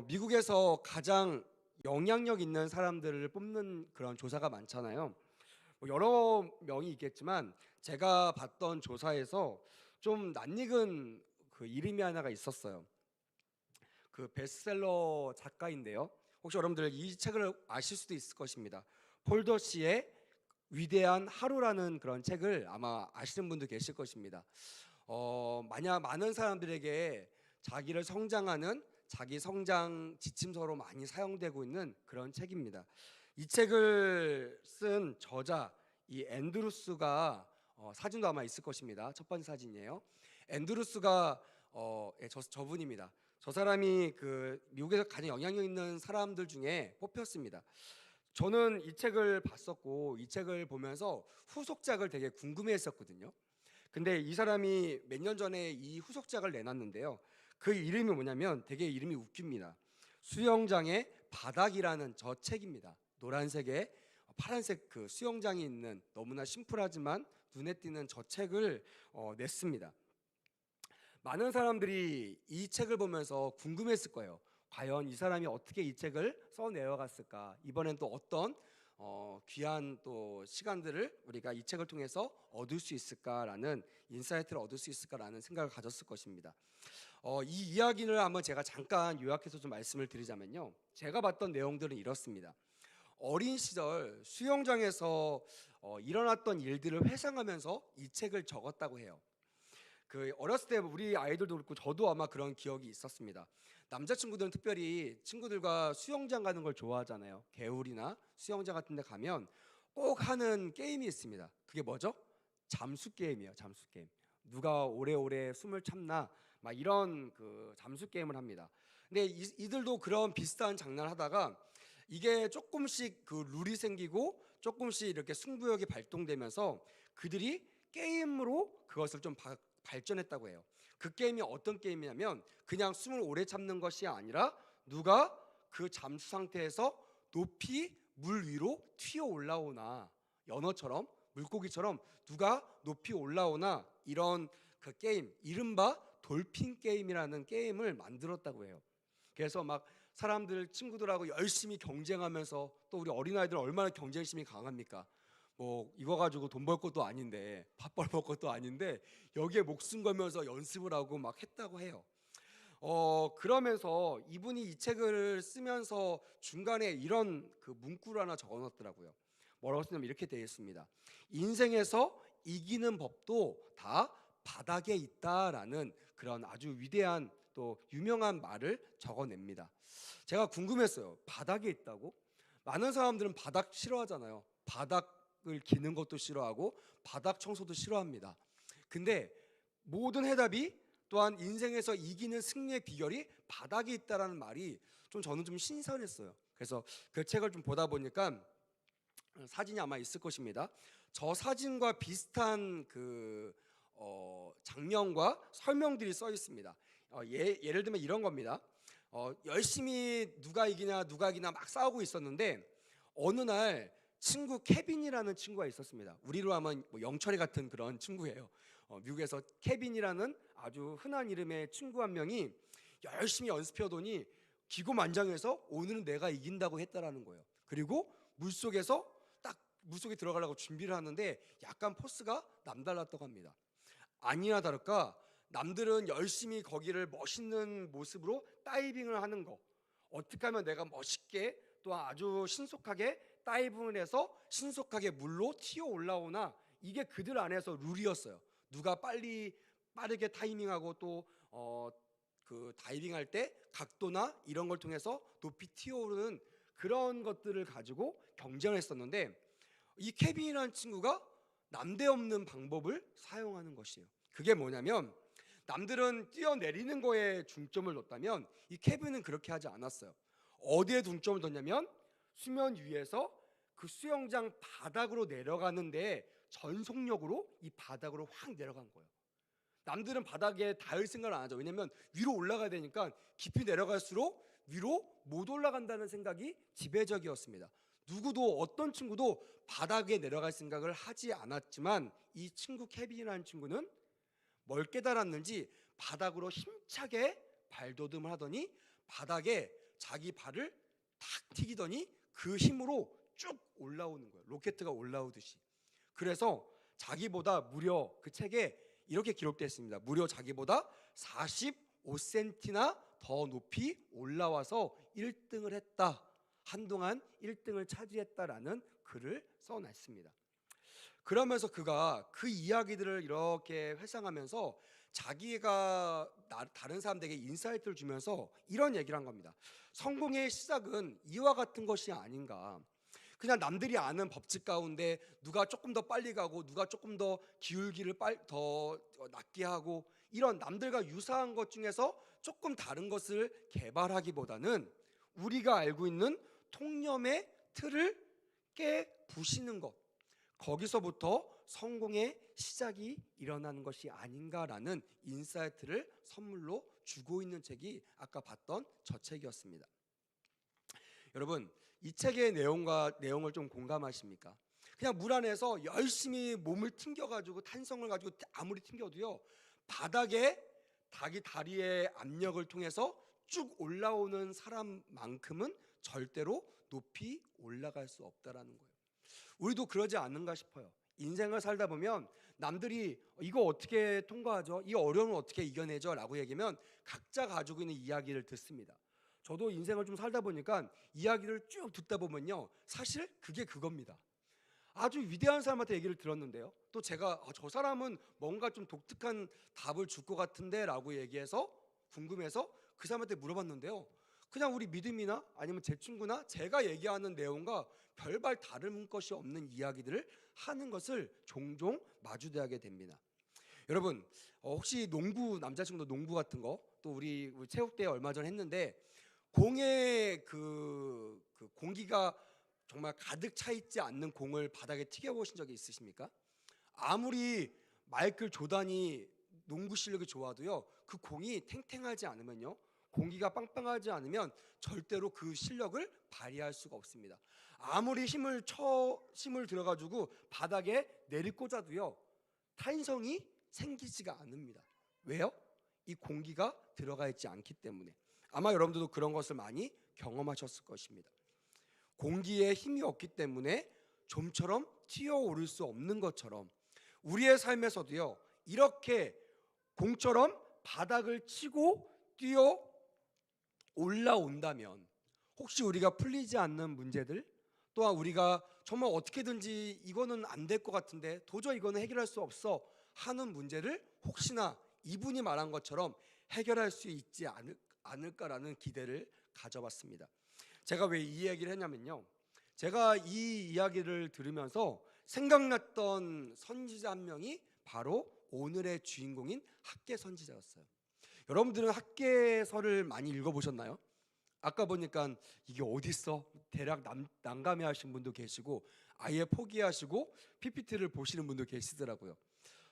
미국에서 가장 영향력 있는 사람들을 뽑는 그런 조사가 많잖아요. 뭐 여러 명이 있겠지만 제가 봤던 조사에서 좀 낯익은 그 이름이 하나가 있었어요. 그 베스트셀러 작가인데요. 혹시 여러분들 이 책을 아실 수도 있을 것입니다. 폴더시의 위대한 하루라는 그런 책을 아마 아시는 분도 계실 것입니다. 만약 많은 사람들에게 자기를 성장하는 자기 성장 지침서로 많이 사용되고 있는 그런 책입니다. 이 책을 쓴 저자 이 앤드루스가 사진도 아마 있을 것입니다. 첫 번째 사진이에요. 앤드루스가 저분입니다. 저 사람이 그 미국에서 가장 영향력 있는 사람들 중에 뽑혔습니다. 저는 이 책을 봤었고 이 책을 보면서 후속작을 되게 궁금해했었거든요. 근데 이 사람이 몇 년 전에 이 후속작을 내놨는데요. 그 이름이 뭐냐면 되게 이름이 웃깁니다. 수영장의 바닥이라는 저 책입니다. 노란색에 파란색 그 수영장이 있는 너무나 심플하지만 눈에 띄는 저 책을 냈습니다. 많은 사람들이 이 책을 보면서 궁금했을 거예요. 과연 이 사람이 어떻게 이 책을 써내어갔을까? 이번엔 또 어떤 귀한 또 시간들을 우리가 이 책을 통해서 얻을 수 있을까라는 인사이트를 얻을 수 있을까라는 생각을 가졌을 것입니다. 이 이야기를 한번 제가 잠깐 요약해서 좀 말씀을 드리자면요. 제가 봤던 내용들은 이렇습니다. 어린 시절 수영장에서 일어났던 일들을 회상하면서 이 책을 적었다고 해요. 그 어렸을 때 우리 아이들도 그렇고 저도 아마 그런 기억이 있었습니다. 남자친구들은 특별히 친구들과 수영장 가는 걸 좋아하잖아요. 개울이나 수영장 같은 데 가면 꼭 하는 게임이 있습니다. 그게 뭐죠? 잠수 게임이에요. 잠수 게임. 누가 오래오래 숨을 참나 막 이런 그 잠수 게임을 합니다. 근데 이들도 그런 비슷한 장난을 하다가 이게 조금씩 그 룰이 생기고 조금씩 이렇게 승부욕이 발동되면서 그들이 게임으로 그것을 좀 발전했다고 해요. 그 게임이 어떤 게임이냐면 그냥 숨을 오래 참는 것이 아니라 누가 그 잠수 상태에서 높이 물 위로 튀어 올라오나, 연어처럼 물고기처럼 누가 높이 올라오나, 이런 그 게임, 이른바 돌핀 게임이라는 게임을 만들었다고 해요. 그래서 막 사람들 친구들하고 열심히 경쟁하면서, 또 우리 어린아이들 얼마나 경쟁심이 강합니까? 뭐 이거 가지고 돈 벌 것도 아닌데, 밥 벌 것도 아닌데 여기에 목숨 걸면서 연습을 하고 막 했다고 해요. 그러면서 이분이 이 책을 쓰면서 중간에 이런 그 문구를 하나 적어놨더라고요. 뭐라고 쓰냐면 이렇게 되어 있습니다. 인생에서 이기는 법도 다 바닥에 있다라는 그런 아주 위대한 또 유명한 말을 적어냅니다. 제가 궁금했어요. 바닥에 있다고? 많은 사람들은 바닥 싫어하잖아요. 바닥을 기는 것도 싫어하고 바닥 청소도 싫어합니다. 근데 모든 해답이, 또한 인생에서 이기는 승리의 비결이 바닥에 있다라는 말이 저는 좀 신선했어요. 그래서 그 책을 좀 보다 보니까 사진이 아마 있을 것입니다. 저 사진과 비슷한 그 장면과 설명들이 써 있습니다. 예를 들면 이런 겁니다. 열심히 누가 이기냐 누가 이기나 막 싸우고 있었는데 어느 날 친구 케빈이라는 친구가 있었습니다. 우리로 하면 뭐 영철이 같은 그런 친구예요. 미국에서 케빈이라는 아주 흔한 이름의 친구 한 명이 열심히 연습해오더니 기고만장해서 오늘은 내가 이긴다고 했다라는 거예요. 그리고 물속에서 딱 물속에 들어가려고 준비를 하는데 약간 포스가 남달랐다고 합니다. 아니나 다를까 남들은 열심히 거기를 멋있는 모습으로 다이빙을 하는 거, 어떻게 하면 내가 멋있게 또 아주 신속하게 다이빙을 해서 신속하게 물로 튀어 올라오나, 이게 그들 안에서 룰이었어요. 누가 빠르게 타이밍하고 또 그 다이빙할 때 각도나 이런 걸 통해서 높이 튀어오르는 그런 것들을 가지고 경쟁을 했었는데, 이 케빈이라는 친구가 남대없는 방법을 사용하는 것이에요. 그게 뭐냐면 남들은 뛰어내리는 거에 중점을 뒀다면 이 케빈은 그렇게 하지 않았어요. 어디에 중점을 뒀냐면 수면 위에서 그 수영장 바닥으로 내려가는데 전속력으로 이 바닥으로 확 내려간 거예요. 남들은 바닥에 닿을 생각을 안 하죠. 왜냐하면 위로 올라가야 되니까 깊이 내려갈수록 위로 못 올라간다는 생각이 지배적이었습니다. 누구도, 어떤 친구도 바닥에 내려갈 생각을 하지 않았지만 이 친구 케빈이라는 친구는 뭘 깨달았는지 바닥으로 힘차게 발돋움을 하더니 바닥에 자기 발을 탁 튀기더니 그 힘으로 쭉 올라오는 거예요. 로켓가 올라오듯이. 그래서 자기보다 무려 그 책에 이렇게 기록되어 있습니다. 무려 자기보다 45cm나 더 높이 올라와서 1등을 했다. 한동안 1등을 차지했다라는 글을 써놨습니다. 그러면서 그가 그 이야기들을 이렇게 회상하면서 자기가 다른 사람들에게 인사이트를 주면서 이런 얘기를 한 겁니다. 성공의 시작은 이와 같은 것이 아닌가. 그냥 남들이 아는 법칙 가운데 누가 조금 더 빨리 가고 누가 조금 더 기울기를 더 낮게 하고 이런 남들과 유사한 것 중에서 조금 다른 것을 개발하기보다는 우리가 알고 있는 통념의 틀을 깨부시는 것, 거기서부터 성공의 시작이 일어나는 것이 아닌가라는 인사이트를 선물로 주고 있는 책이 아까 봤던 저 책이었습니다. 여러분, 이 책의 내용을 좀 공감하십니까? 그냥 물 안에서 열심히 몸을 튕겨가지고 탄성을 가지고 아무리 튕겨도요, 바닥에 자기 다리의 압력을 통해서 쭉 올라오는 사람만큼은 절대로 높이 올라갈 수 없다라는 거예요. 우리도 그러지 않는가 싶어요. 인생을 살다 보면 남들이 이거 어떻게 통과하죠? 이 어려움을 어떻게 이겨내죠? 라고 얘기하면 각자 가지고 있는 이야기를 듣습니다. 저도 인생을 좀 살다 보니까 이야기를 쭉 듣다 보면요, 사실 그게 그겁니다. 아주 위대한 사람한테 얘기를 들었는데요, 또 제가 저 사람은 뭔가 좀 독특한 답을 줄 것 같은데 라고 얘기해서 궁금해서 그 사람한테 물어봤는데요, 그냥 우리 믿음이나 아니면 제 친구나 제가 얘기하는 내용과 별반 다른 것이 없는 이야기들을 하는 것을 종종 마주대하게 됩니다. 여러분, 혹시 농구, 남자친구도 농구 같은 거 또 우리 체육대회 얼마 전 했는데 공에 그 공기가 정말 가득 차 있지 않는 공을 바닥에 튀겨보신 적이 있으십니까? 아무리 마이클 조단이 농구 실력이 좋아도요, 그 공이 탱탱하지 않으면요, 공기가 빵빵하지 않으면 절대로 그 실력을 발휘할 수가 없습니다. 아무리 힘을 들어가지고 바닥에 내리꽂아도요, 탄성이 생기지가 않습니다. 왜요? 이 공기가 들어가 있지 않기 때문에. 아마 여러분들도 그런 것을 많이 경험하셨을 것입니다. 공기에 힘이 없기 때문에 좀처럼 튀어오를 수 없는 것처럼 우리의 삶에서도요, 이렇게 공처럼 바닥을 치고 뛰어 올라온다면 혹시 우리가 풀리지 않는 문제들, 또한 우리가 정말 어떻게든지 이거는 안 될 것 같은데 도저히 이거는 해결할 수 없어 하는 문제를 혹시나 이분이 말한 것처럼 해결할 수 있지 않을까라는 기대를 가져봤습니다. 제가 왜 이 이야기를 했냐면요, 제가 이 이야기를 들으면서 생각났던 선지자 한 명이 바로 오늘의 주인공인 학계 선지자였어요. 여러분들은 학계서를 많이 읽어보셨나요? 아까 보니까 이게 어딨어? 대략 난감해하신 분도 계시고 아예 포기하시고 PPT를 보시는 분도 계시더라고요.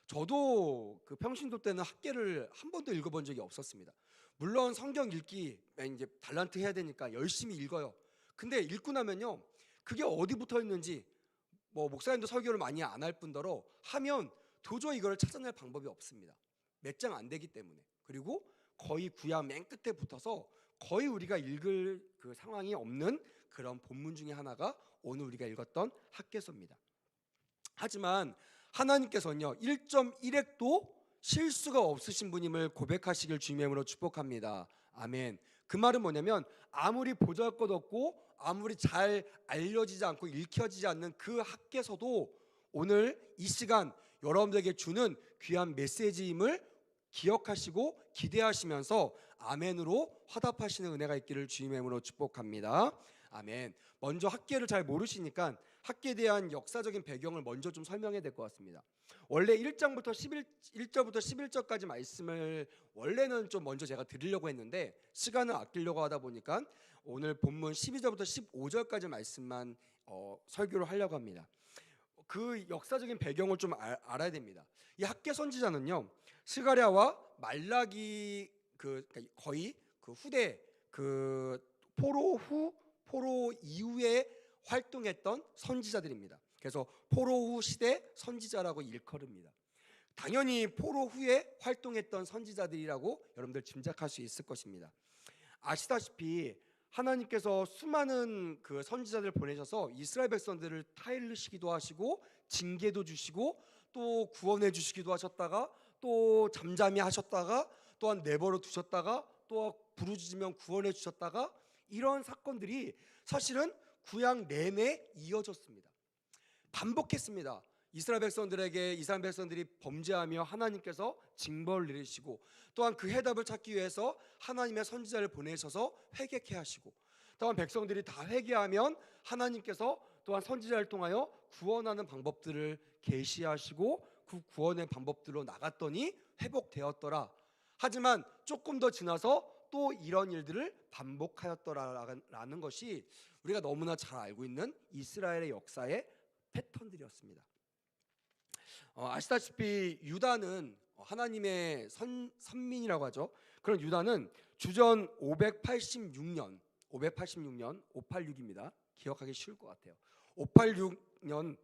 저도 그 평신도 때는 학계를 한 번도 읽어본 적이 없었습니다. 물론 성경 읽기 이제 달란트 해야 되니까 열심히 읽어요. 근데 읽고 나면요, 그게 어디 붙어 있는지 뭐 목사님도 설교를 많이 안 할 뿐더러 하면 도저히 이걸 찾아낼 방법이 없습니다. 몇 장 안 되기 때문에. 그리고 거의 구약 맨 끝에 붙어서 거의 우리가 읽을 그 상황이 없는 그런 본문 중에 하나가 오늘 우리가 읽었던 학개서입니다. 하지만 하나님께서는요, 1.1핵도 실수가 없으신 분임을 고백하시길 주님의 이름으로 축복합니다. 아멘. 그 말은 뭐냐면 아무리 보잘것없고 아무리 잘 알려지지 않고 읽혀지지 않는 그 학개서도 오늘 이 시간 여러분들에게 주는 귀한 메시지임을 기억하시고 기대하시면서 아멘으로 화답하시는 은혜가 있기를 주님의 이름으로 축복합니다. 아멘. 먼저 학계를 잘 모르시니까 학계에 대한 역사적인 배경을 먼저 좀 설명해야 될 것 같습니다. 원래 1절부터 11절까지 말씀을 원래는 좀 먼저 제가 드리려고 했는데 시간을 아끼려고 하다 보니까 오늘 본문 12절부터 15절까지 말씀만 설교를 하려고 합니다. 그 역사적인 배경을 좀 알아야 됩니다. 이 학계 선지자는요, 스가랴와 말라기 거의 그 후대 그 포로 이후에 활동했던 선지자들입니다. 그래서 포로 후 시대 선지자라고 일컬습니다. 당연히 포로 후에 활동했던 선지자들이라고 여러분들 짐작할 수 있을 것입니다. 아시다시피 하나님께서 수많은 그 선지자들 보내셔서 이스라엘 백성들을 타일르시기도 하시고 징계도 주시고 또 구원해 주시기도 하셨다가 또 잠잠히 하셨다가 또한 내버려 두셨다가 또 부르짖으면 구원해 주셨다가 이런 사건들이 사실은 구약 내내 이어졌습니다. 반복했습니다. 이스라엘 백성들이 범죄하며 하나님께서 징벌을 내리시고 또한 그 해답을 찾기 위해서 하나님의 선지자를 보내셔서 회개케 하시고 또한 백성들이 다 회개하면 하나님께서 또한 선지자를 통하여 구원하는 방법들을 계시하시고 그 구원의 방법들로 나갔더니 회복되었더라. 하지만 조금 더 지나서 또 이런 일들을 반복하였더라라는 것이 우리가 너무나 잘 알고 있는 이스라엘의 역사의 패턴들이었습니다. 아시다시피 유다는 하나님의 선민이라고 하죠. 그런 유다는 주전 586년 586입니다. 기억하기 쉬울 것 같아요. 586년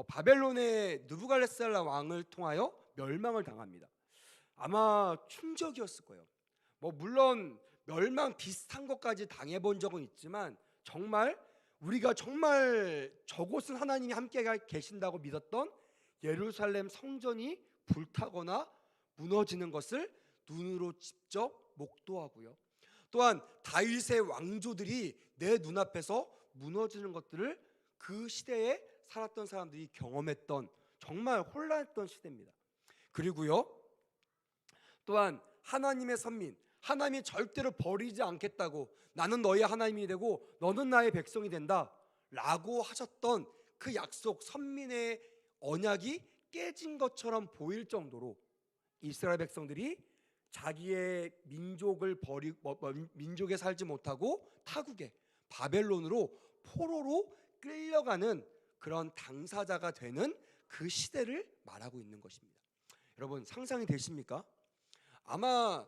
바벨론의 느부갈네살 왕을 통하여 멸망을 당합니다. 아마 충격이었을 거예요. 물론 멸망 비슷한 것까지 당해본 적은 있지만 우리가 정말 저곳은 하나님이 함께 계신다고 믿었던 예루살렘 성전이 불타거나 무너지는 것을 눈으로 직접 목도하고요. 또한 다윗의 왕조들이 내 눈앞에서 무너지는 것들을 그 시대에 살았던 사람들이 경험했던 정말 혼란했던 시대입니다. 그리고요, 또한 하나님의 선민, 하나님이 절대로 버리지 않겠다고, 나는 너의 하나님이 되고 너는 나의 백성이 된다 라고 하셨던 그 약속, 선민의 언약이 깨진 것처럼 보일 정도로 이스라엘 백성들이 자기의 민족에 살지 못하고 타국에 바벨론으로 포로로 끌려가는 그런 당사자가 되는 그 시대를 말하고 있는 것입니다. 여러분 상상이 되십니까? 아마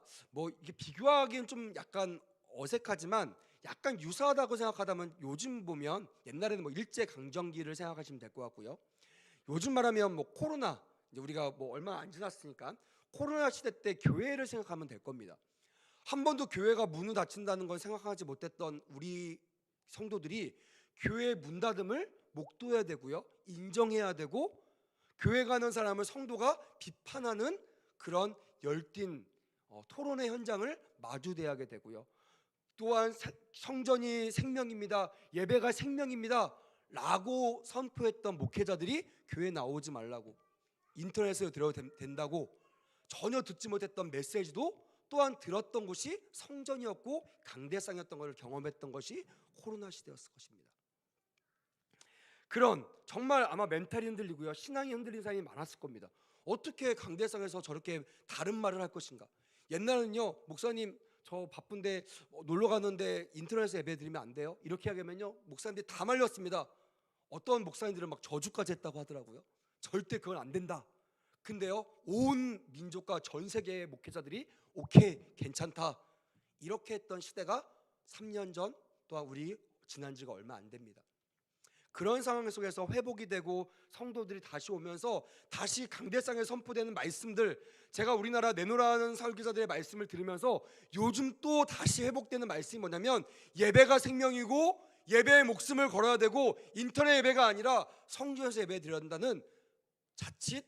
이게 비교하기는 좀 약간 어색하지만 약간 유사하다고 생각하다면 요즘 보면 옛날에는 일제 강점기를 생각하시면 될 것 같고요. 요즘 말하면 코로나, 이제 우리가 얼마 안 지났으니까 코로나 시대 때 교회를 생각하면 될 겁니다. 한 번도 교회가 문을 닫힌다는 걸 생각하지 못했던 우리 성도들이 교회 문 닫음을 목도해야 되고요, 인정해야 되고, 교회 가는 사람을 성도가 비판하는 그런 열띤 토론의 현장을 마주대하게 되고요. 또한 성전이 생명입니다, 예배가 생명입니다 라고 선포했던 목회자들이 교회에 나오지 말라고, 인터넷에 들어도 된다고 전혀 듣지 못했던 메시지도 또한 들었던 곳이 성전이었고 강대상이었던 것을 경험했던 것이 코로나 시대였을 것입니다. 그런 정말 아마 멘탈이 흔들리고요, 신앙이 흔들린 사람이 많았을 겁니다. 어떻게 강대상에서 저렇게 다른 말을 할 것인가. 옛날은요, 목사님 저 바쁜데 놀러 가는데 인터넷에 예배 드리면 안 돼요? 이렇게 하면요 목사님들이 다 말렸습니다. 어떤 목사님들은 막 저주까지 했다고 하더라고요. 절대 그건 안 된다. 근데요, 온 민족과 전 세계의 목회자들이 오케이, 괜찮다 이렇게 했던 시대가 3년 전, 또한 우리 지난 지가 얼마 안 됩니다. 그런 상황 속에서 회복이 되고 성도들이 다시 오면서 다시 강대상에 선포되는 말씀들, 제가 우리나라 내노라는 설교자들의 말씀을 들으면서 요즘 또 다시 회복되는 말씀이 뭐냐면, 예배가 생명이고 예배에 목숨을 걸어야 되고 인터넷 예배가 아니라 성전에서 예배 드려야 한다는 자칫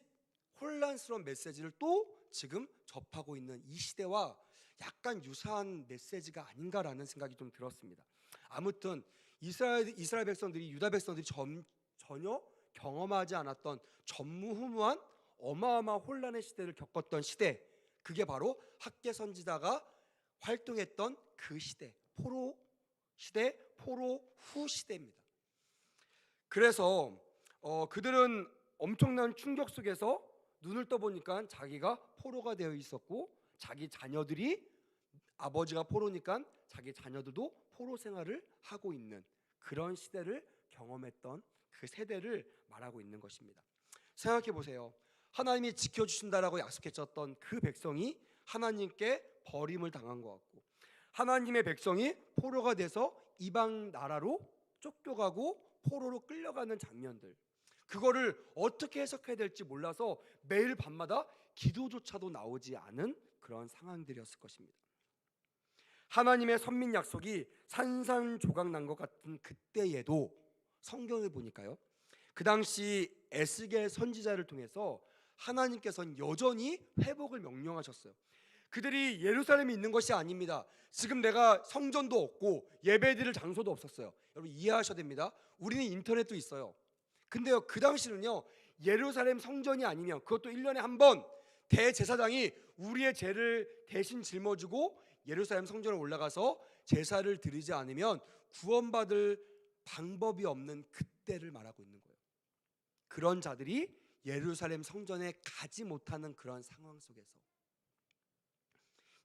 혼란스러운 메시지를 또 지금 접하고 있는 이 시대와 약간 유사한 메시지가 아닌가라는 생각이 좀 들었습니다. 아무튼 이스라엘 백성들이, 유다 백성들이 전혀 경험하지 않았던 전무후무한 어마어마한 혼란의 시대를 겪었던 시대, 그게 바로 학개 선지자가 활동했던 그 시대, 포로 시대, 포로 후 시대입니다. 그래서 그들은 엄청난 충격 속에서 눈을 떠보니까 자기가 포로가 되어 있었고, 자기 자녀들이, 아버지가 포로니까 자기 자녀들도 포로 생활을 하고 있는 그런 시대를 경험했던 그 세대를 말하고 있는 것입니다. 생각해 보세요. 하나님이 지켜주신다라고 약속했었던 그 백성이 하나님께 버림을 당한 것 같고, 하나님의 백성이 포로가 돼서 이방 나라로 쫓겨가고 포로로 끌려가는 장면들, 그거를 어떻게 해석해야 될지 몰라서 매일 밤마다 기도조차도 나오지 않은 그런 상황들이었을 것입니다. 하나님의 선민 약속이 산산조각 난 것 같은 그때에도 성경을 보니까요, 그 당시 에스겔 선지자를 통해서 하나님께서는 여전히 회복을 명령하셨어요. 그들이 예루살렘에 있는 것이 아닙니다. 지금 내가 성전도 없고 예배드릴 장소도 없었어요. 여러분 이해하셔야 됩니다. 우리는 인터넷도 있어요. 근데요, 그 당시는요, 예루살렘 성전이 아니면, 그것도 1년에 한 번 대제사장이 우리의 죄를 대신 짊어지고 예루살렘 성전에 올라가서 제사를 드리지 않으면 구원받을 방법이 없는 그때를 말하고 있는 거예요. 그런 자들이 예루살렘 성전에 가지 못하는 그런 상황 속에서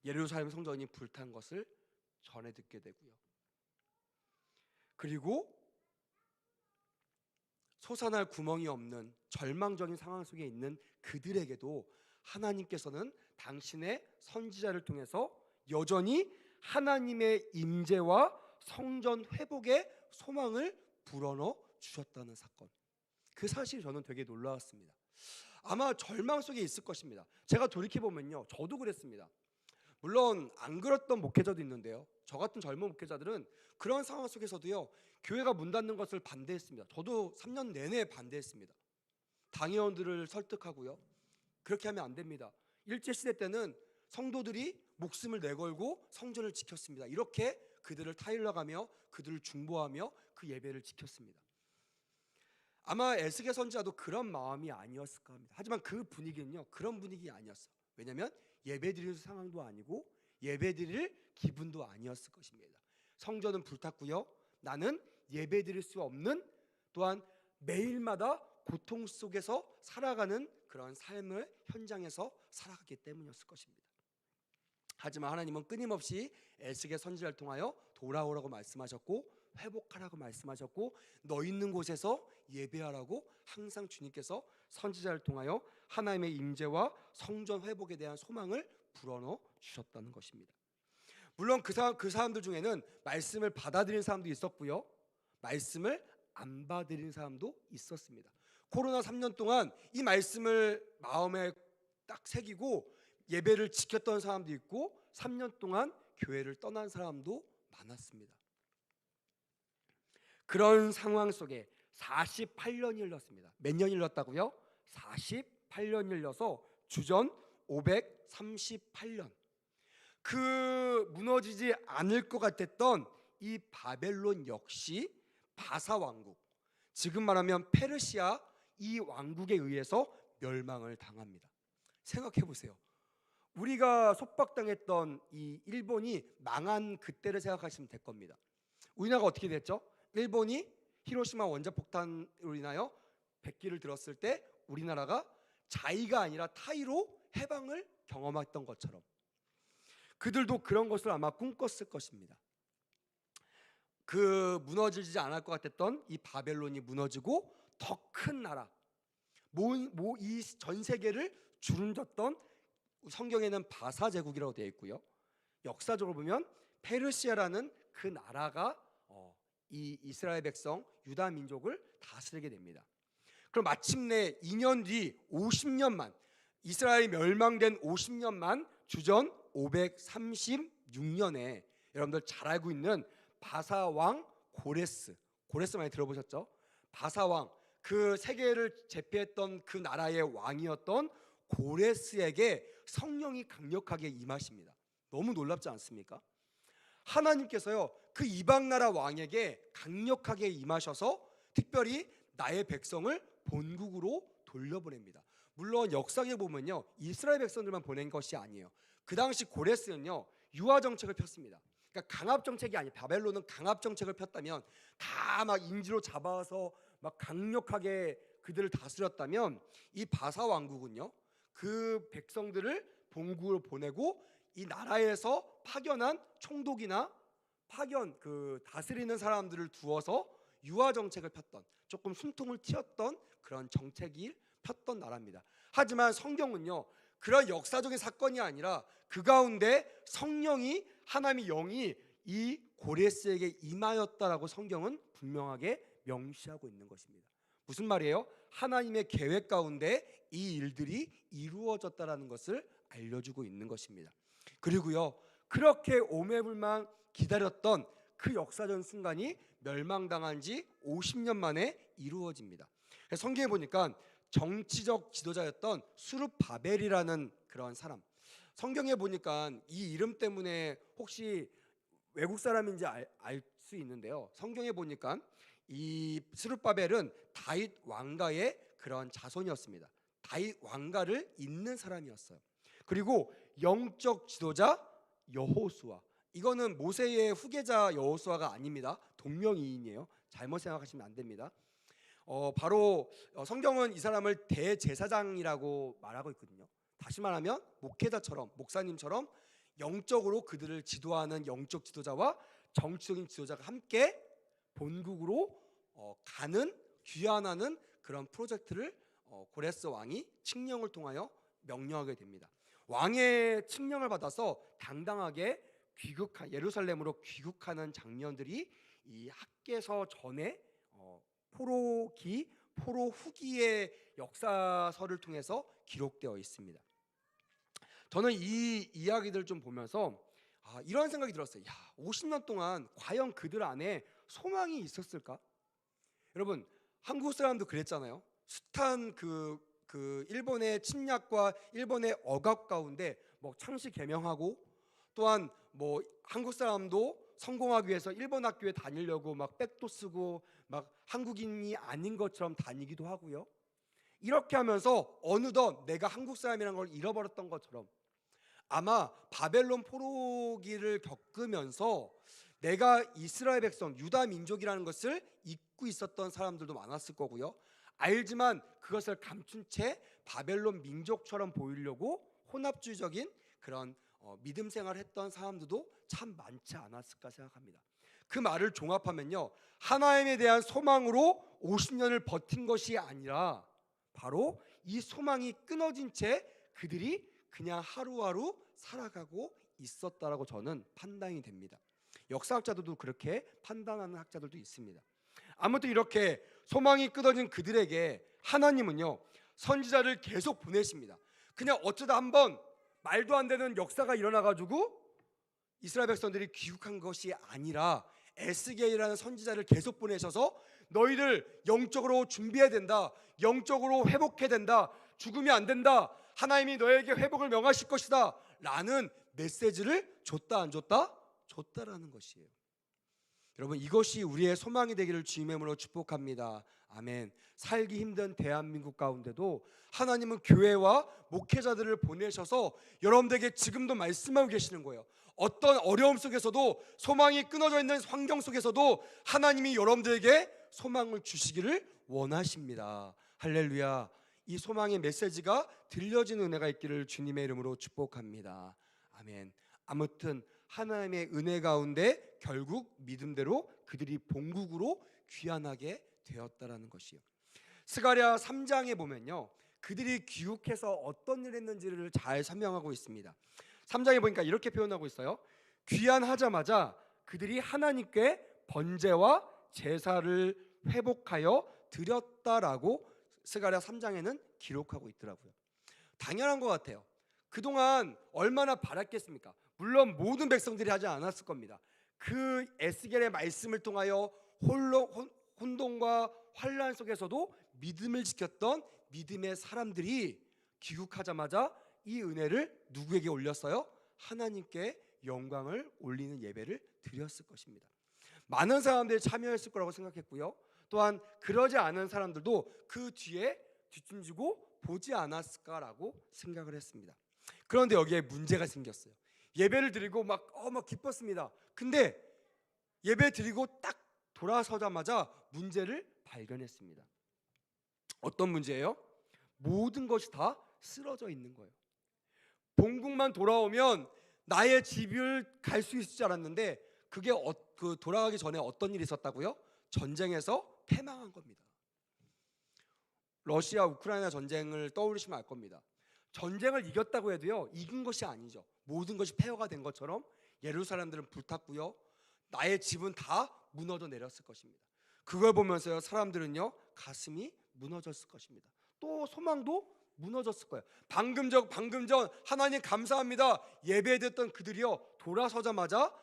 예루살렘 성전이 불탄 것을 전해 듣게 되고요. 그리고 솟아날 구멍이 없는 절망적인 상황 속에 있는 그들에게도 하나님께서는 당신의 선지자를 통해서 여전히 하나님의 임재와 성전 회복의 소망을 불어넣어 주셨다는 사건, 그 사실이 저는 되게 놀라웠습니다. 아마 절망 속에 있을 것입니다. 제가 돌이켜보면요, 저도 그랬습니다. 물론 안 그랬던 목회자도 있는데요, 저 같은 젊은 목회자들은 그런 상황 속에서도요, 교회가 문 닫는 것을 반대했습니다. 저도 3년 내내 반대했습니다. 당회원들을 설득하고요, 그렇게 하면 안 됩니다. 일제시대 때는 성도들이 목숨을 내걸고 성전을 지켰습니다. 이렇게 그들을 타일러가며 그들을 중보하며 그 예배를 지켰습니다. 아마 에스겔 선지자도 그런 마음이 아니었을까 합니다. 하지만 그 분위기는요, 그런 분위기 아니었어요. 왜냐하면 예배드릴 상황도 아니고 예배드릴 기분도 아니었을 것입니다. 성전은 불탔고요, 나는 예배드릴 수 없는, 또한 매일마다 고통 속에서 살아가는 그런 삶을 현장에서 살아갔기 때문이었을 것입니다. 하지만 하나님은 끊임없이 에스겔 선지자를 통하여 돌아오라고 말씀하셨고 회복하라고 말씀하셨고 너 있는 곳에서 예배하라고 항상 주님께서 선지자를 통하여 하나님의 임재와 성전 회복에 대한 소망을 불어넣어 주셨다는 것입니다. 물론 그 사람들 중에는 말씀을 받아들인 사람도 있었고요, 말씀을 안 받아들인 사람도 있었습니다. 코로나 3년 동안 이 말씀을 마음에 딱 새기고 예배를 지켰던 사람도 있고 3년 동안 교회를 떠난 사람도 많았습니다. 그런 상황 속에 48년이 흘렀습니다. 몇 년이 흘렀다고요? 48년이 흘러서 주전 538년, 그 무너지지 않을 것 같았던 이 바벨론 역시 바사 왕국, 지금 말하면 페르시아 이 왕국에 의해서 멸망을 당합니다. 생각해 보세요. 우리가 속박당했던 이 일본이 망한 그때를 생각하시면 될 겁니다. 우리나라가 어떻게 됐죠? 일본이 히로시마 원자폭탄으로 인하여 백기를 들었을 때 우리나라가 자의가 아니라 타의로 해방을 경험했던 것처럼 그들도 그런 것을 아마 꿈꿨을 것입니다. 그 무너지지 않을 것 같았던 이 바벨론이 무너지고 더 큰 나라, 이 전 세계를 주름졌던, 성경에는 바사 제국이라고 되어 있고요, 역사적으로 보면 페르시아라는 그 나라가 이 이스라엘 백성 유다 민족을 다스리게 됩니다. 그럼 마침내 2년 뒤 50년만, 이스라엘이 멸망된 50년만 주전 536년에 여러분들 잘 알고 있는 바사 왕 고레스 많이 들어보셨죠? 바사 왕, 그 세계를 제패했던 그 나라의 왕이었던 고레스에게 성령이 강력하게 임하십니다. 너무 놀랍지 않습니까? 하나님께서요, 그 이방 나라 왕에게 강력하게 임하셔서 특별히 나의 백성을 본국으로 돌려보냅니다. 물론 역사에 보면요, 이스라엘 백성들만 보낸 것이 아니에요. 그 당시 고레스는요, 유화 정책을 폈습니다. 그러니까 강압 정책이 아니에요. 바벨론은 강압 정책을 폈다면, 다 막 인지로 잡아서 막 강력하게 그들을 다스렸다면, 이 바사 왕국은요, 그 백성들을 본국으로 보내고 이 나라에서 파견한 총독이나 그 다스리는 사람들을 두어서 유화 정책을 폈던, 조금 숨통을 틔웠던 그런 정책을 폈던 나라입니다. 하지만 성경은요, 그런 역사적인 사건이 아니라 그 가운데 성령이, 하나님의 영이 이 고레스에게 임하였다라고 성경은 분명하게 명시하고 있는 것입니다. 무슨 말이에요? 하나님의 계획 가운데 이 일들이 이루어졌다라는 것을 알려주고 있는 것입니다. 그리고요, 그렇게 오매불망 기다렸던 그 역사적 순간이 멸망당한 지 50년 만에 이루어집니다. 성경에 보니까 정치적 지도자였던 수룹바벨이라는 그런 사람, 성경에 보니까 이 이름 때문에 혹시 외국 사람인지 알 수 있는데요. 성경에 보니까 이 스룹바벨은 다윗 왕가의 그런 자손이었습니다. 다윗 왕가를 잇는 사람이었어요. 그리고 영적 지도자 여호수아, 이거는 모세의 후계자 여호수아가 아닙니다. 동명이인이에요. 잘못 생각하시면 안 됩니다. 바로 성경은 이 사람을 대제사장이라고 말하고 있거든요. 다시 말하면 목회자처럼, 목사님처럼 영적으로 그들을 지도하는 영적 지도자와 정치적인 지도자가 함께 본국으로 가는, 귀환하는 그런 프로젝트를 고레스 왕이 칙령을 통하여 명령하게 됩니다. 왕의 칙령을 받아서 당당하게 예루살렘으로 귀국하는 장면들이 이 학개서 전에 포로기, 포로 후기의 역사서를 통해서 기록되어 있습니다. 저는 이 이야기들 좀 보면서 이런 생각이 들었어요. 50년 동안 과연 그들 안에 소망이 있었을까? 여러분, 한국 사람도 그랬잖아요. 숱한 그 일본의 침략과 일본의 억압 가운데 창씨 개명하고, 또한 한국 사람도 성공하기 위해서 일본 학교에 다니려고 백도 쓰고 한국인이 아닌 것처럼 다니기도 하고요. 이렇게 하면서 어느덧 내가 한국 사람이라는 걸 잃어버렸던 것처럼, 아마 바벨론 포로기를 겪으면서 내가 이스라엘 백성, 유다 민족이라는 것을 잊고 있었던 사람들도 많았을 거고요. 알지만 그것을 감춘 채 바벨론 민족처럼 보이려고 혼합주의적인 그런 믿음 생활을 했던 사람들도 참 많지 않았을까 생각합니다. 그 말을 종합하면요, 하나님에 대한 소망으로 50년을 버틴 것이 아니라 바로 이 소망이 끊어진 채 그들이 그냥 하루하루 살아가고 있었다라고 저는 판단이 됩니다. 역사학자들도 그렇게 판단하는 학자들도 있습니다. 아무튼 이렇게 소망이 끊어진 그들에게 하나님은요, 선지자를 계속 보내십니다. 그냥 어쩌다 한번 말도 안 되는 역사가 일어나가지고 이스라엘 백성들이 귀국한 것이 아니라 에스겔이라는 선지자를 계속 보내셔서 너희들 영적으로 준비해야 된다, 영적으로 회복해야 된다, 죽으면 안 된다, 하나님이 너에게 회복을 명하실 것이다 라는 메시지를 줬다 안 줬다? 줬다라는 것이에요. 여러분, 이것이 우리의 소망이 되기를 주님의 이름으로 축복합니다. 아멘. 살기 힘든 대한민국 가운데도 하나님은 교회와 목회자들을 보내셔서 여러분들에게 지금도 말씀하고 계시는 거예요. 어떤 어려움 속에서도, 소망이 끊어져 있는 환경 속에서도 하나님이 여러분들에게 소망을 주시기를 원하십니다. 할렐루야. 이 소망의 메시지가 들려지는 은혜가 있기를 주님의 이름으로 축복합니다. 아멘. 아무튼 하나님의 은혜 가운데 결국 믿음대로 그들이 본국으로 귀환하게 되었다라는 것이요. 스가랴 3장에 보면요, 그들이 귀국해서 어떤 일을 했는지를 잘 설명하고 있습니다. 3장에 보니까 이렇게 표현하고 있어요. 귀환하자마자 그들이 하나님께 번제와 제사를 회복하여 드렸다라고 스가랴 3장에는 기록하고 있더라고요. 당연한 것 같아요. 그동안 얼마나 바랐겠습니까? 물론 모든 백성들이 하지 않았을 겁니다. 그 에스겔의 말씀을 통하여 혼돈과 환란 속에서도 믿음을 지켰던 믿음의 사람들이 귀국하자마자 이 은혜를 누구에게 올렸어요? 하나님께 영광을 올리는 예배를 드렸을 것입니다. 많은 사람들이 참여했을 거라고 생각했고요. 또한 그러지 않은 사람들도 그 뒤에 뒷짐지고 보지 않았을까라고 생각을 했습니다. 그런데 여기에 문제가 생겼어요. 예배를 드리고 막 기뻤습니다. 근데 예배 드리고 딱 돌아서자마자 문제를 발견했습니다. 어떤 문제예요? 모든 것이 다 쓰러져 있는 거예요. 본국만 돌아오면 나의 집을 갈 수 있을 줄 알았는데 그게 돌아가기 전에 어떤 일이 있었다고요? 전쟁에서 패망한 겁니다. 러시아 우크라이나 전쟁을 떠올리시면 알 겁니다. 전쟁을 이겼다고 해도요, 이긴 것이 아니죠. 모든 것이 폐허가 된 것처럼 예루살렘들은 불탔고요, 나의 집은 다 무너져 내렸을 것입니다. 그걸 보면서요, 사람들은요, 가슴이 무너졌을 것입니다. 또 소망도 무너졌을 거예요. 방금 전 하나님 감사합니다 예배드렸던 그들이요, 돌아서자마자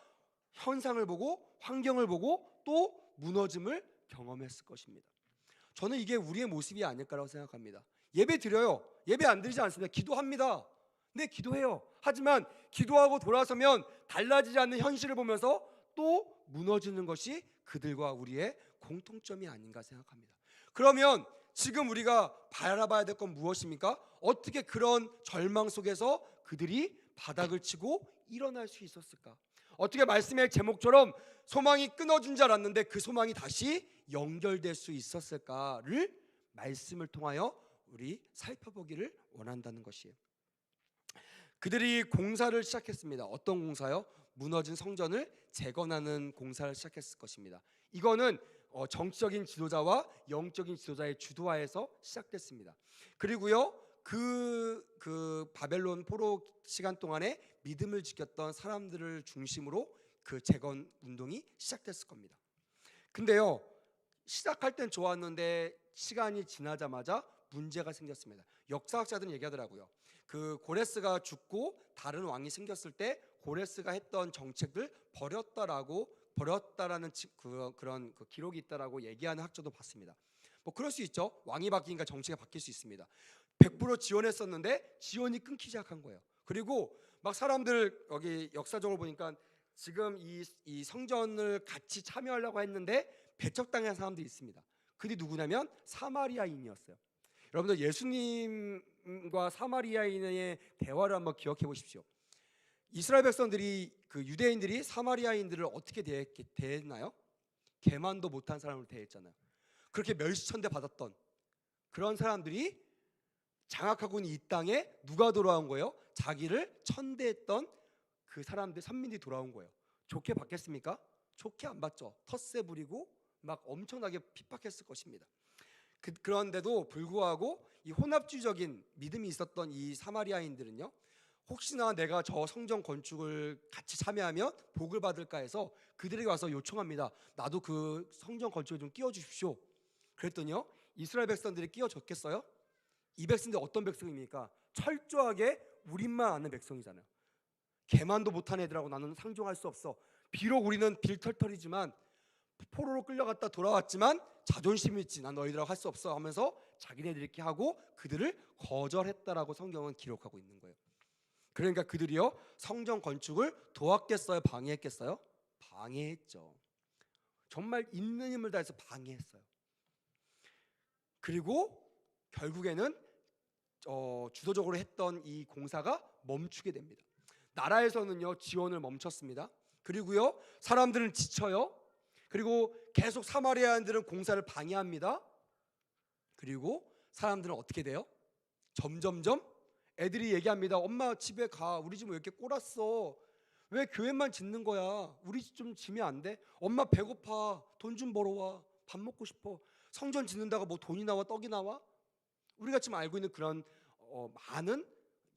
현상을 보고 환경을 보고 또 무너짐을 경험했을 것입니다. 저는 이게 우리의 모습이 아닐까라고 생각합니다. 예배 드려요. 예배 안 드리지 않습니다. 기도합니다. 네, 기도해요. 하지만 기도하고 돌아서면 달라지지 않는 현실을 보면서 또 무너지는 것이 그들과 우리의 공통점이 아닌가 생각합니다. 그러면 지금 우리가 바라봐야 될 건 무엇입니까? 어떻게 그런 절망 속에서 그들이 바닥을 치고 일어날 수 있었을까? 어떻게 말씀의 제목처럼 소망이 끊어진 줄 알았는데 그 소망이 다시 연결될 수 있었을까를 말씀을 통하여 우리 살펴보기를 원한다는 것이에요. 그들이 공사를 시작했습니다. 어떤 공사요? 무너진 성전을 재건하는 공사를 시작했을 것입니다. 이거는 정치적인 지도자와 영적인 지도자의 주도하에서 시작됐습니다. 그리고요, 그 바벨론 포로 시간 동안에 믿음을 지켰던 사람들을 중심으로 그 재건 운동이 시작됐을 겁니다. 근데요, 시작할 땐 좋았는데 시간이 지나자마자 문제가 생겼습니다. 역사학자들은 얘기하더라고요. 그 고레스가 죽고 다른 왕이 생겼을 때 고레스가 했던 정책을 버렸다라는 그런 기록이 있다라고 얘기하는 학자도 봤습니다. 뭐 그럴 수 있죠. 왕이 바뀌니까 정치가 바뀔 수 있습니다. 100% 지원했었는데 지원이 끊기기 시작한 거예요. 그리고 막 사람들 여기 역사적으로 보니까 지금 이 성전을 같이 참여하려고 했는데 배척당한 사람들이 있습니다. 그들이 누구냐면 사마리아인이었어요. 여러분들 예수님과 사마리아인의 대화를 한번 기억해 보십시오. 이스라엘 백성들이 그 유대인들이 사마리아인들을 어떻게 대했나요? 개만도 못한 사람으로 대했잖아요. 그렇게 멸시천대 받았던 그런 사람들이 장악하고 있는 이 땅에 누가 돌아온 거예요? 자기를 천대했던 그 사람들, 선민들이 돌아온 거예요. 좋게 받겠습니까? 좋게 안 받죠. 텃세 부리고 막 엄청나게 핍박했을 것입니다. 그런데도 불구하고 이 혼합주의적인 믿음이 있었던 이 사마리아인들은요, 혹시나 내가 저 성전 건축을 같이 참여하면 복을 받을까 해서 그들에게 와서 요청합니다. 나도 그 성전 건축에 좀 끼워주십시오. 그랬더니요, 이스라엘 백성들이 끼워줬겠어요? 이 백성들이 어떤 백성입니까? 철저하게 우리만 아는 백성이잖아요. 개만도 못한 애들하고 나는 상종할 수 없어. 비록 우리는 빌털털이지만 포로로 끌려갔다 돌아왔지만 자존심 있지, 난 너희들하고 할 수 없어 하면서 자기네들이 이렇게 하고 그들을 거절했다라고 성경은 기록하고 있는 거예요. 그러니까 그들이요, 성전 건축을 도왔겠어요? 방해했겠어요? 방해했죠. 정말 있는 힘을 다해서 방해했어요. 그리고 결국에는 주도적으로 했던 이 공사가 멈추게 됩니다. 나라에서는요, 지원을 멈췄습니다. 그리고요, 사람들은 지쳐요. 그리고 계속 사마리아인들은 공사를 방해합니다. 그리고 사람들은 어떻게 돼요? 점점점 애들이 얘기합니다. 엄마 집에 가. 우리 집 왜 이렇게 꼴았어? 왜 교회만 짓는 거야? 우리 집 좀 지면 안 돼? 엄마 배고파. 돈 좀 벌어와. 밥 먹고 싶어. 성전 짓는다고 뭐 돈이 나와 떡이 나와? 우리가 지금 알고 있는 그런 많은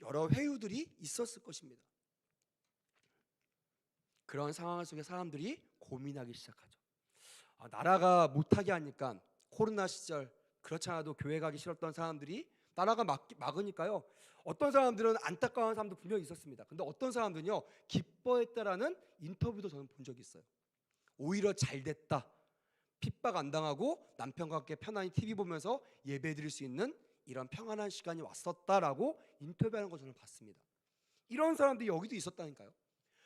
여러 회유들이 있었을 것입니다. 그런 상황 속에 사람들이 고민하기 시작하죠. 나라가 못하게 하니까, 코로나 시절 그렇지 않아도 교회 가기 싫었던 사람들이 나라가 막으니까요, 어떤 사람들은 안타까워하는 사람도 분명히 있었습니다. 근데 어떤 사람들은요, 기뻐했다라는 인터뷰도 저는 본 적이 있어요. 오히려 잘 됐다, 핍박 안 당하고 남편과 함께 편안히 TV 보면서 예배 드릴 수 있는 이런 평안한 시간이 왔었다라고 인터뷰하는 거 저는 봤습니다. 이런 사람들이 여기도 있었다니까요.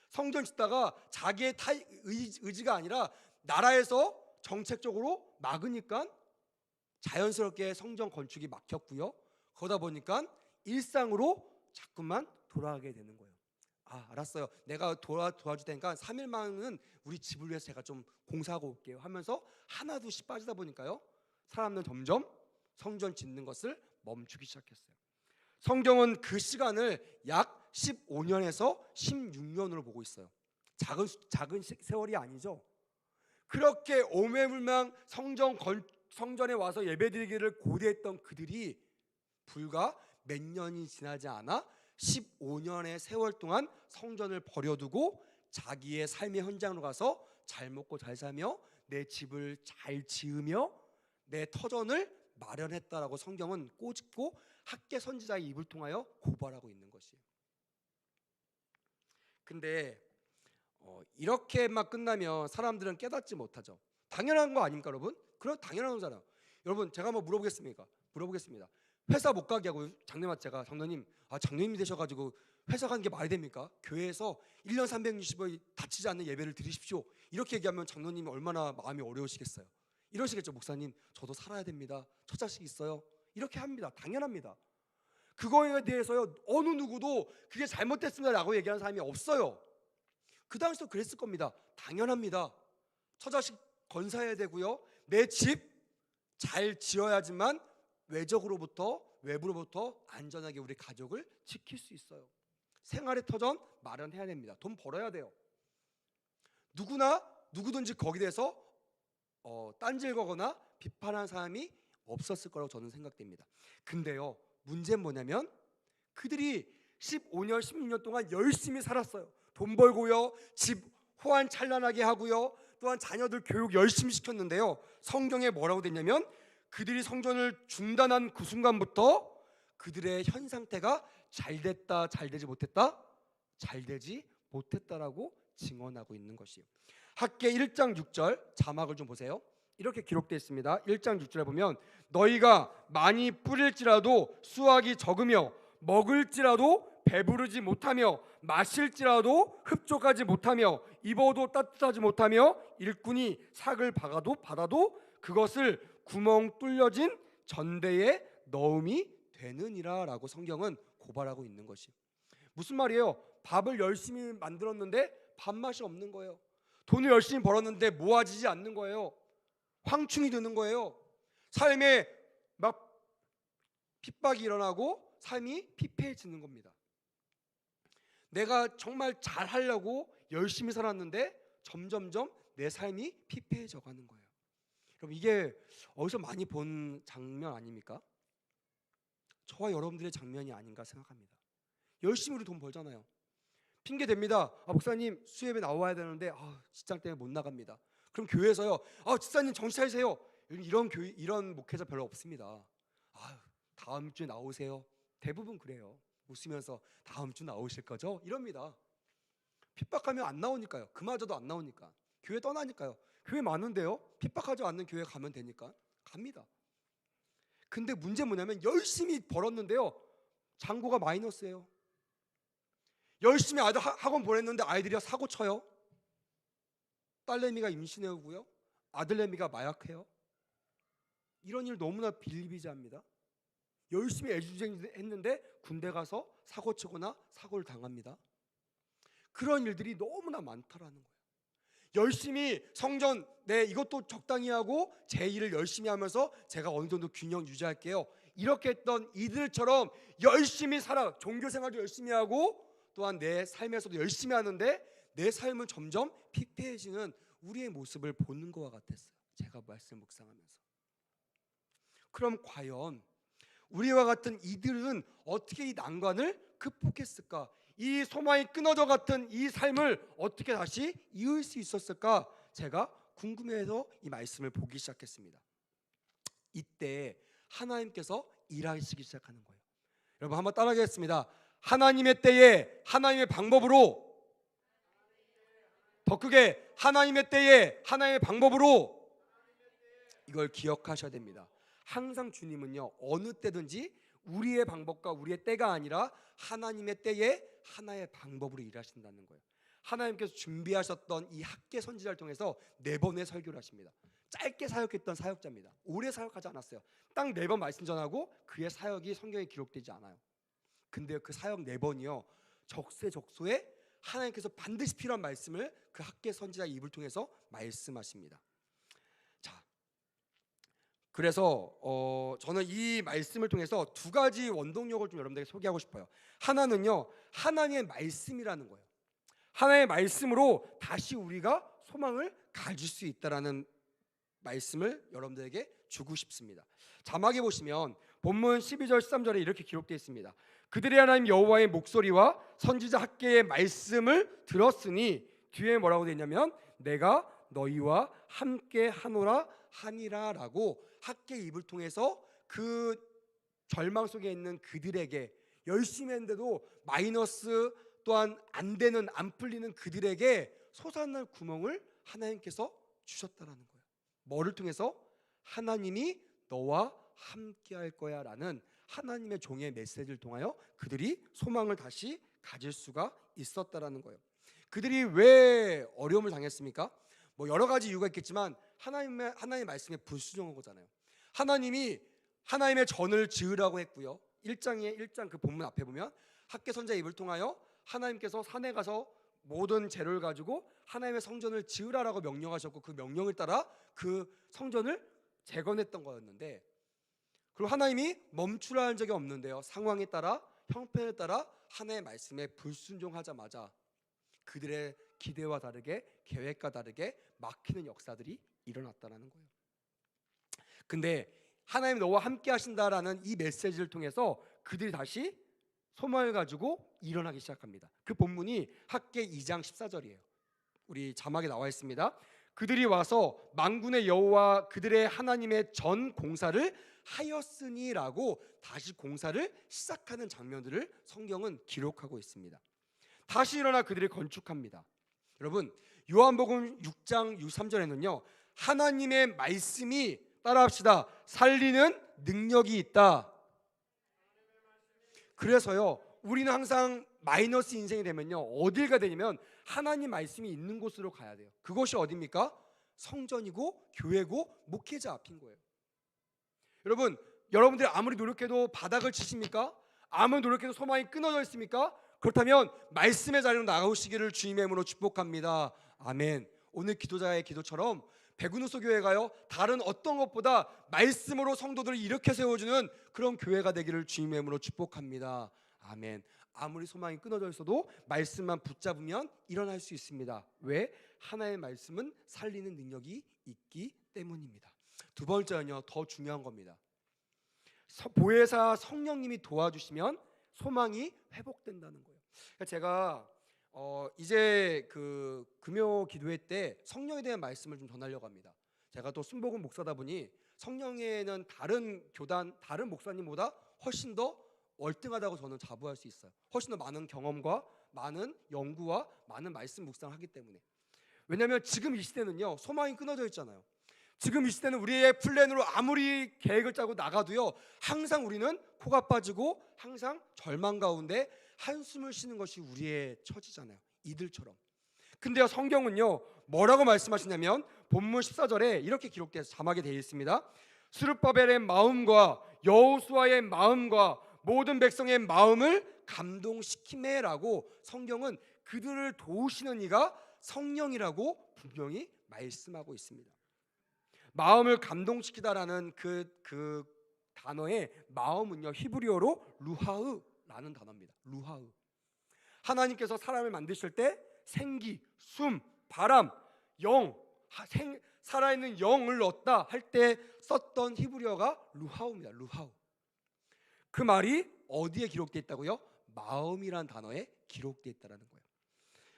성전 짓다가 자기의 의지가 아니라 나라에서 정책적으로 막으니까 자연스럽게 성전 건축이 막혔고요. 그러다 보니까 일상으로 자꾸만 돌아가게 되는 거예요. 알았어요. 내가 도와줄 테니까 3일만은 우리 집을 위해서 제가 좀 공사하고 올게요 하면서 하나둘씩 빠지다 보니까요, 사람들은 점점 성전 짓는 것을 멈추기 시작했어요. 성경은 그 시간을 약 15년에서 16년으로 보고 있어요. 작은 세월이 아니죠. 그렇게 오매불망 성전에 와서 예배드리기를 고대했던 그들이 불과 몇 년이 지나지 않아 15년의 세월 동안 성전을 버려두고 자기의 삶의 현장으로 가서 잘 먹고 잘 사며 내 집을 잘 지으며 내 터전을 마련했다라고 성경은 꼬집고 학계 선지자의 입을 통하여 고발하고 있는 것이에요. 근데 이렇게만 끝나면 사람들은 깨닫지 못하죠. 당연한 거 아닙니까, 여러분? 그럼 당연한 거잖아요. 여러분, 제가 한번 물어보겠습니다. 회사 못 가게 하고 장로님한테 제가 장로님, 장로님이 되셔가지고 회사 가는 게 말이 됩니까? 교회에서 1년 365일 다치지 않는 예배를 드리십시오. 이렇게 얘기하면 장로님이 얼마나 마음이 어려우시겠어요. 이러시겠죠. 목사님, 저도 살아야 됩니다. 첫 자식 있어요. 이렇게 합니다. 당연합니다. 그거에 대해서요, 어느 누구도 그게 잘못됐습니다라고 얘기하는 사람이 없어요. 그 당시도 그랬을 겁니다. 당연합니다. 처자식 건사해야 되고요. 내 집 잘 지어야지만 외부로부터 안전하게 우리 가족을 지킬 수 있어요. 생활의 터전 마련해야 됩니다. 돈 벌어야 돼요. 누구든지 거기에 대해서 딴질 거거나 비판한 사람이 없었을 거라고 저는 생각됩니다. 근데요, 문제는 뭐냐면 그들이 15년, 16년 동안 열심히 살았어요. 돈 벌고요, 집 호환 찬란하게 하고요, 또한 자녀들 교육 열심히 시켰는데요, 성경에 뭐라고 됐냐면 그들이 성전을 중단한 그 순간부터 그들의 현 상태가 잘됐다, 잘되지 못했다라고 증언하고 있는 것이에요. 학계 1장 6절 자막을 좀 보세요. 이렇게 기록되어 있습니다. 1장 6절에 보면 너희가 많이 뿌릴지라도 수확이 적으며 먹을지라도 배부르지 못하며 마실지라도 흡족하지 못하며 입어도 따뜻하지 못하며 일꾼이 삭을 받아도 그것을 구멍 뚫려진 전대에 넣음이 되느니라 라고 성경은 고발하고 있는 것이. 무슨 말이에요? 밥을 열심히 만들었는데 밥맛이 없는 거예요. 돈을 열심히 벌었는데 모아지지 않는 거예요. 황충이 되는 거예요. 삶에 막 핍박이 일어나고 삶이 피폐해지는 겁니다. 내가 정말 잘하려고 열심히 살았는데 점점점 내 삶이 피폐해져 가는 거예요. 그럼 이게 어디서 많이 본 장면 아닙니까? 저와 여러분들의 장면이 아닌가 생각합니다. 열심히 우리 돈 벌잖아요. 핑계 댑니다. 목사님 수협에 나와야 되는데 직장 때문에 못 나갑니다. 그럼 교회에서요, 집사님 정신 차리세요. 이런 목회자 별로 없습니다. 다음 주에 나오세요. 대부분 그래요. 웃으면서 다음 주 나오실 거죠? 이럽니다. 핍박하면 안 나오니까요. 그마저도 안 나오니까. 교회 떠나니까요. 교회 많은데요, 핍박하지 않는 교회 가면 되니까 갑니다. 근데 문제 뭐냐면 열심히 벌었는데요, 잔고가 마이너스예요. 열심히 아이들 학원 보냈는데 아이들이 사고 쳐요. 딸내미가 임신해오고요, 아들내미가 마약해요. 이런 일 너무나 비일비재합니다. 열심히 애주쟁했는데 군대 가서 사고 치거나 사고를 당합니다. 그런 일들이 너무나 많다라는 거예요. 열심히 성전 이것도 적당히 하고 제 일을 열심히 하면서 제가 어느 정도 균형 유지할게요. 이렇게 했던 이들처럼 열심히 살아, 종교생활도 열심히 하고 또한 내 삶에서도 열심히 하는데 내 삶은 점점 피폐해지는 우리의 모습을 보는 것과 같았어요. 제가 말씀 묵상하면서. 그럼 과연 우리와 같은 이들은 어떻게 이 난관을 극복했을까? 이 소망이 끊어져 같은 이 삶을 어떻게 다시 이을 수 있었을까? 제가 궁금해서 이 말씀을 보기 시작했습니다. 이때 하나님께서 일하시기 시작하는 거예요. 여러분 한번 따라하겠습니다. 하나님의 때에 하나님의 방법으로, 더 크게 하나님의 때에 하나님의 방법으로, 이걸 기억하셔야 됩니다. 항상 주님은요, 어느 때든지 우리의 방법과 우리의 때가 아니라 하나님의 때에 하나의 방법으로 일하신다는 거예요. 하나님께서 준비하셨던 이 학계 선지자를 통해서 4번의 설교를 하십니다. 짧게 사역했던 사역자입니다. 오래 사역하지 않았어요. 딱 4번 말씀 전하고 그의 사역이 성경에 기록되지 않아요. 근데 그 사역 4번이요, 적세적소에 하나님께서 반드시 필요한 말씀을 그 학계 선지자의 입을 통해서 말씀하십니다. 자, 그래서 저는 이 말씀을 통해서 2가지 원동력을 좀 여러분들에게 소개하고 싶어요. 하나는요, 하나님의 말씀이라는 거예요. 하나님의 말씀으로 다시 우리가 소망을 가질 수 있다라는 말씀을 여러분들에게 주고 싶습니다. 자막에 보시면 본문 12절 13절에 이렇게 기록되어 있습니다. 그들의 하나님 여호와의 목소리와 선지자 학계의 말씀을 들었으니, 뒤에 뭐라고 되어 있냐면 내가 너희와 함께 하노라 하니라라고 학계의 입을 통해서 그 절망 속에 있는 그들에게, 열심히 했는데도 마이너스 또한 안 풀리는 그들에게 솟아날 구멍을 하나님께서 주셨다라는 거예요. 뭐를 통해서? 하나님이 너와 함께 할 거야 라는 하나님의 종의 메시지를 통하여 그들이 소망을 다시 가질 수가 있었다라는 거예요. 그들이 왜 어려움을 당했습니까? 뭐 여러 가지 이유가 있겠지만 하나님의 말씀에 불순종한 거잖아요. 하나님이 하나님의 전을 지으라고 했고요. 1장 그 본문 앞에 보면 학개 선지자의 입을 통하여 하나님께서 산에 가서 모든 재료를 가지고 하나님의 성전을 지으라라고 명령하셨고 그 명령을 따라 그 성전을 재건했던 거였는데, 그리고 하나님이 멈추라는 적이 없는데요. 상황에 따라 형편에 따라 하나님의 말씀에 불순종하자마자 그들의 기대와 다르게 계획과 다르게 막히는 역사들이 일어났다는 거예요. 근데 하나님 너와 함께 하신다라는 이 메시지를 통해서 그들이 다시 소망을 가지고 일어나기 시작합니다. 그 본문이 학개 2장 14절이에요. 우리 자막에 나와 있습니다. 그들이 와서 만군의 여호와 그들의 하나님의 전 공사를 하였으니라고 다시 공사를 시작하는 장면들을 성경은 기록하고 있습니다. 다시 일어나 그들이 건축합니다. 여러분, 요한복음 6장 63절에는요 하나님의 말씀이, 따라합시다, 살리는 능력이 있다. 그래서요 우리는 항상 마이너스 인생이 되면요 어딜 가야 되냐면 하나님 말씀이 있는 곳으로 가야 돼요. 그것이 어디입니까? 성전이고 교회고 목회자 앞인 거예요. 여러분, 여러분들이 아무리 노력해도 바닥을 치십니까? 아무리 노력해도 소망이 끊어져 있습니까? 그렇다면 말씀의 자리로 나가오시기를 주님의 이름으로 축복합니다. 아멘. 오늘 기도자의 기도처럼 백운우소 교회가요 다른 어떤 것보다 말씀으로 성도들을 일으켜 세워주는 그런 교회가 되기를 주님의 이름으로 축복합니다. 아멘. 아무리 소망이 끊어져 있어도 말씀만 붙잡으면 일어날 수 있습니다. 왜? 하나의 말씀은 살리는 능력이 있기 때문입니다. 두 번째는요 더 중요한 겁니다. 보혜사 성령님이 도와주시면 소망이 회복된다는 거예요. 그러니까 제가 이제 그 금요 기도회 때 성령에 대한 말씀을 좀 전하려고 합니다. 제가 또 순복음 목사다 보니 성령에는 다른 교단, 다른 목사님보다 훨씬 더 월등하다고 저는 자부할 수 있어요. 훨씬 더 많은 경험과 많은 연구와 많은 말씀 묵상을 하기 때문에. 왜냐하면 지금 이 시대는요 소망이 끊어져 있잖아요. 지금 이 시대는 우리의 플랜으로 아무리 계획을 짜고 나가도요 항상 우리는 코가 빠지고 항상 절망 가운데 한숨을 쉬는 것이 우리의 처지잖아요. 이들처럼. 근데요 성경은요 뭐라고 말씀하시냐면 본문 14절에 이렇게 기록돼서 자막에 되어 있습니다. 스룹바벨의 마음과 여호수아의 마음과 모든 백성의 마음을 감동시키매라고 성경은 그들을 도우시는 이가 성령이라고 분명히 말씀하고 있습니다. 마음을 감동시키다라는 그 단어의 마음은요 히브리어로 루하으라는 단어입니다. 루하으. 하나님께서 사람을 만드실 때 생기, 숨, 바람, 영, 살아있는 영을 넣었다 할 때 썼던 히브리어가 루하우입니다. 루하우. 그 말이 어디에 기록되어 있다고요? 마음이란 단어에 기록되어 있다는 거예요.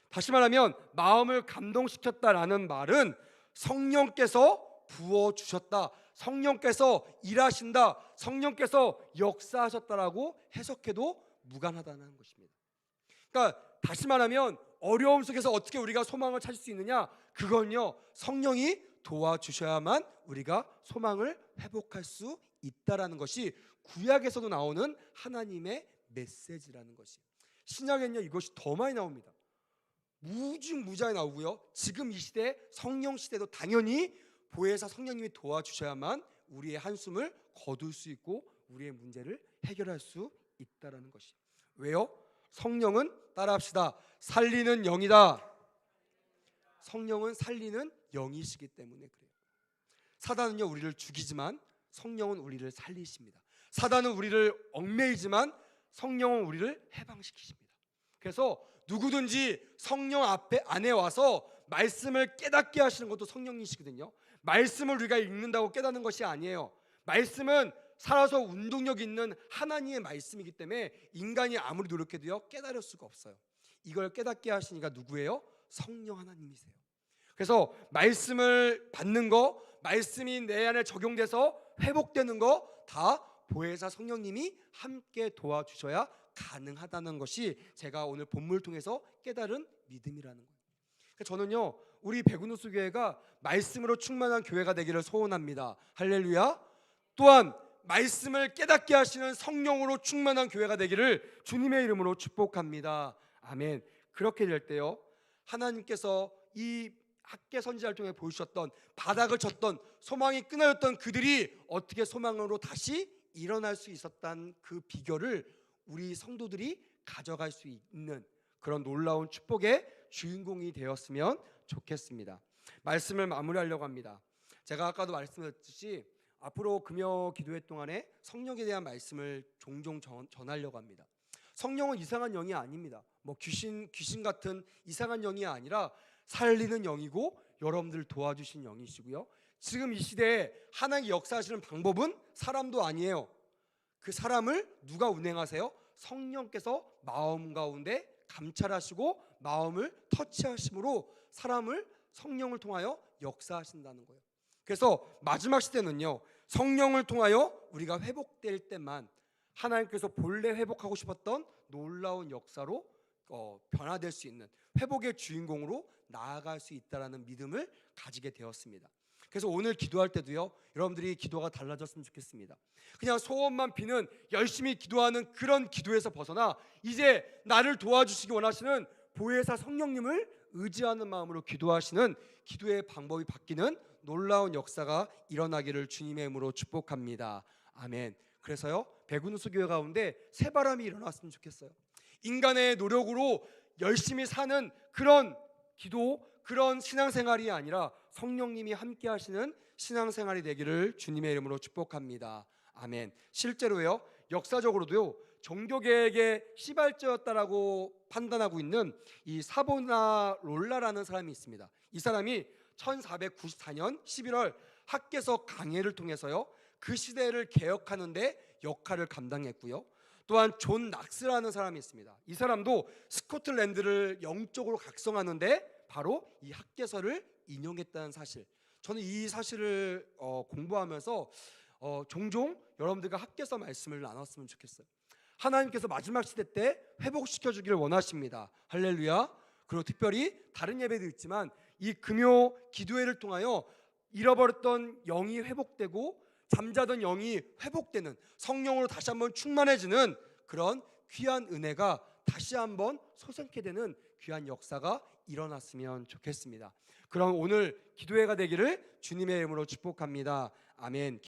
다시 말하면 마음을 감동시켰다라는 말은 성령께서 부어주셨다, 성령께서 일하신다, 성령께서 역사하셨다라고 해석해도 무관하다는 것입니다. 그러니까 다시 말하면 어려움 속에서 어떻게 우리가 소망을 찾을 수 있느냐? 그건요 성령이 도와주셔야만 우리가 소망을 회복할 수 있다라는 것이 구약에서도 나오는 하나님의 메시지라는 것이, 신약에는요 이것이 더 많이 나옵니다. 무궁무진하게 나오고요. 지금 이 시대 성령 시대도 당연히 보혜사 성령님이 도와주셔야만 우리의 한숨을 거둘 수 있고 우리의 문제를 해결할 수 있다라는 것이. 왜요? 성령은, 따라합시다, 살리는 영이다. 성령은 살리는 영이시기 때문에 그래요. 사단은요 우리를 죽이지만 성령은 우리를 살리십니다. 사단은 우리를 얽매이지만 성령은 우리를 해방시키십니다. 그래서 누구든지 성령 안에 와서 말씀을 깨닫게 하시는 것도 성령이시거든요. 말씀을 우리가 읽는다고 깨닫는 것이 아니에요. 말씀은 살아서 운동력 있는 하나님의 말씀이기 때문에 인간이 아무리 노력해도요 깨달을 수가 없어요. 이걸 깨닫게 하시니까 누구예요? 성령 하나님이세요. 그래서 말씀을 받는 거, 말씀이 내 안에 적용돼서 회복되는 거 다 보혜사 성령님이 함께 도와주셔야 가능하다는 것이 제가 오늘 본문을 통해서 깨달은 믿음이라는 거예요. 저는요, 우리 백운누수 교회가 말씀으로 충만한 교회가 되기를 소원합니다. 할렐루야. 또한 말씀을 깨닫게 하시는 성령으로 충만한 교회가 되기를 주님의 이름으로 축복합니다. 아멘. 그렇게 될 때요, 하나님께서 이 학계 선지자를 통해 보여주셨던, 바닥을 쳤던, 소망이 끊어졌던 그들이 어떻게 소망으로 다시 일어날 수 있었다는 그 비결을 우리 성도들이 가져갈 수 있는 그런 놀라운 축복의 주인공이 되었으면 좋겠습니다. 말씀을 마무리하려고 합니다. 제가 아까도 말씀드렸듯이 앞으로 금요 기도회 동안에 성령에 대한 말씀을 종종 전하려고 합니다. 성령은 이상한 영이 아닙니다. 뭐 귀신 같은 이상한 영이 아니라 살리는 영이고 여러분들 도와주신 영이시고요. 지금 이 시대에 하나님이 역사하시는 방법은 사람도 아니에요. 그 사람을 누가 운행하세요? 성령께서 마음 가운데 감찰하시고 마음을 터치하심으로 사람을 성령을 통하여 역사하신다는 거예요. 그래서 마지막 시대는요, 성령을 통하여 우리가 회복될 때만 하나님께서 본래 회복하고 싶었던 놀라운 역사로 변화될 수 있는 회복의 주인공으로 나아갈 수 있다는 믿음을 가지게 되었습니다. 그래서 오늘 기도할 때도요, 여러분들이 기도가 달라졌으면 좋겠습니다. 그냥 소원만 비는 열심히 기도하는 그런 기도에서 벗어나 이제 나를 도와주시기 원하시는 보혜사 성령님을 의지하는 마음으로 기도하시는 기도의 방법이 바뀌는 놀라운 역사가 일어나기를 주님의 이름으로 축복합니다. 아멘. 그래서요, 백운누수 교회 가운데 새바람이 일어났으면 좋겠어요. 인간의 노력으로 열심히 사는 그런 기도, 그런 신앙생활이 아니라 성령님이 함께 하시는 신앙생활이 되기를 주님의 이름으로 축복합니다. 아멘. 실제로요, 역사적으로도요, 종교개혁의 시발자였다라고 판단하고 있는 이 사보나롤라라는 사람이 있습니다. 이 사람이 1494년 11월 학개서 강해를 통해서요, 그 시대를 개혁하는 데 역할을 감당했고요. 또한 존 낙스라는 사람이 있습니다. 이 사람도 스코틀랜드를 영적으로 각성하는데 바로 이 학개서를 인용했다는 사실, 저는 이 사실을 공부하면서 종종 여러분들과 학개서 말씀을 나눴으면 좋겠어요. 하나님께서 마지막 시대 때 회복시켜 주기를 원하십니다. 할렐루야. 그리고 특별히 다른 예배도 있지만 이 금요 기도회를 통하여 잃어버렸던 영이 회복되고 잠자던 영이 회복되는, 성령으로 다시 한번 충만해지는 그런 귀한 은혜가 다시 한번 솟게 되는 귀한 역사가 일어났으면 좋겠습니다. 그럼 오늘 기도회가 되기를 주님의 이름으로 축복합니다. 아멘.